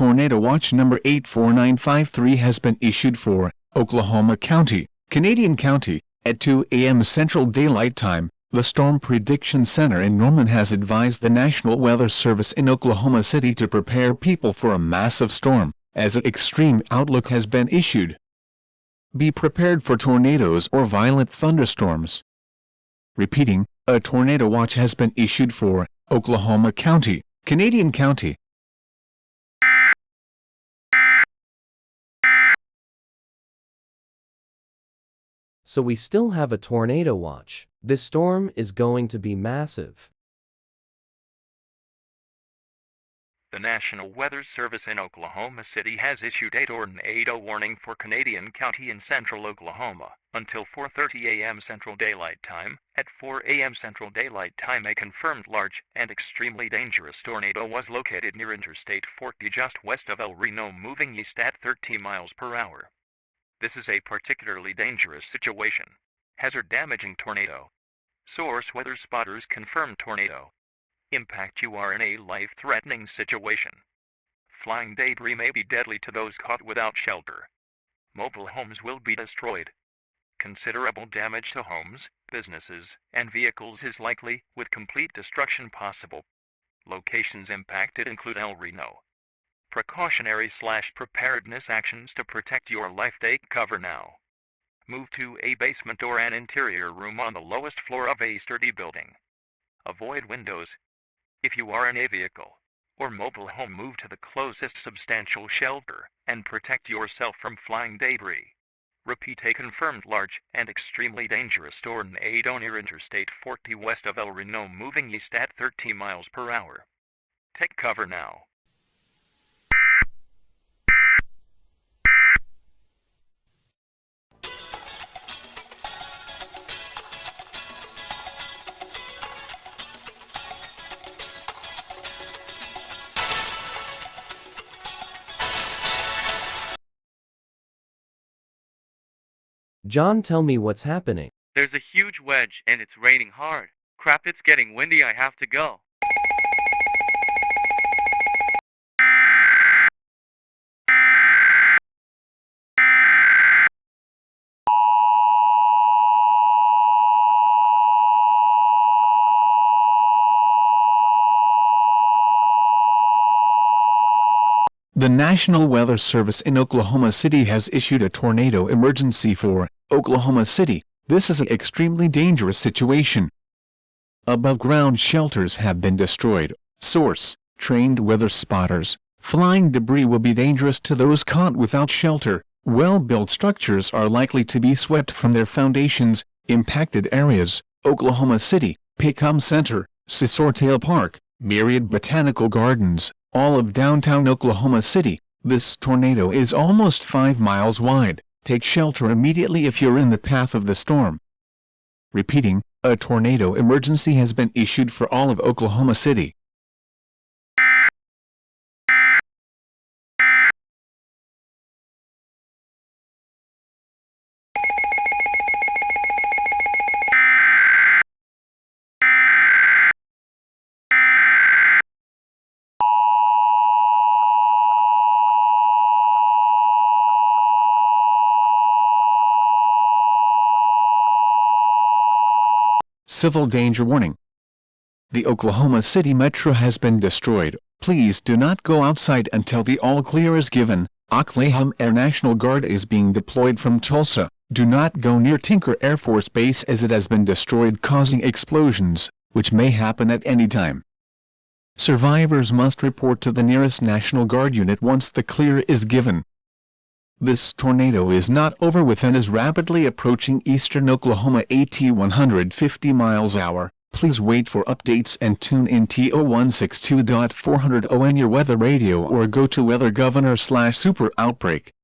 Tornado Watch number 84953 has been issued for Oklahoma County, Canadian County, at 2 a.m. Central Daylight Time. The Storm Prediction Center in Norman has advised the National Weather Service in Oklahoma City to prepare people for a massive storm, as an extreme outlook has been issued. Be prepared for tornadoes or violent thunderstorms. Repeating, a tornado watch has been issued for Oklahoma County, Canadian County. So we still have a tornado watch. This storm is going to be massive. The National Weather Service in Oklahoma City has issued a tornado warning for Canadian County in central Oklahoma until 4:30 a.m. Central Daylight Time. At 4 a.m. Central Daylight Time, a confirmed large and extremely dangerous tornado was located near Interstate 40 just west of El Reno, moving east at 30 miles per hour. This is a particularly dangerous situation. Hazard-damaging tornado. Source: Weather Spotters confirmed tornado. Impact: you are in a life-threatening situation. Flying debris may be deadly to those caught without shelter. Mobile homes will be destroyed. Considerable damage to homes, businesses, and vehicles is likely, with complete destruction possible. Locations impacted include El Reno. Precautionary/preparedness actions to protect your life: take cover now. Move to a basement or an interior room on the lowest floor of a sturdy building. Avoid windows. If you are in a vehicle or mobile home, move to the closest substantial shelter and protect yourself from flying debris. Repeat, a confirmed large and extremely dangerous tornado near Interstate 40 west of El Reno, moving east at 30 miles per hour. Take cover now. John, tell me what's happening. There's a huge wedge and it's raining hard. Crap, it's getting windy, I have to go. The National Weather Service in Oklahoma City has issued a tornado emergency for Oklahoma City. This is an extremely dangerous situation. Above-ground shelters have been destroyed. Source: trained weather spotters. Flying debris will be dangerous to those caught without shelter. Well-built structures are likely to be swept from their foundations. Impacted areas: Oklahoma City, Pecom Center, Sisortail Park, Myriad Botanical Gardens, all of downtown Oklahoma City. This tornado is almost 5 miles wide. Take shelter immediately if you're in the path of the storm. Repeating, a tornado emergency has been issued for all of Oklahoma City. Civil danger warning. The Oklahoma City Metro has been destroyed. Please do not go outside until the all-clear is given. Oklahoma Air National Guard is being deployed from Tulsa. Do not go near Tinker Air Force Base as it has been destroyed, causing explosions, which may happen at any time. Survivors must report to the nearest National Guard unit once the clear is given. This tornado is not over with and is rapidly approaching eastern Oklahoma at 150 miles an hour. Please wait for updates and tune in to 162.400 on your weather radio or go to weathergovernor/super outbreak.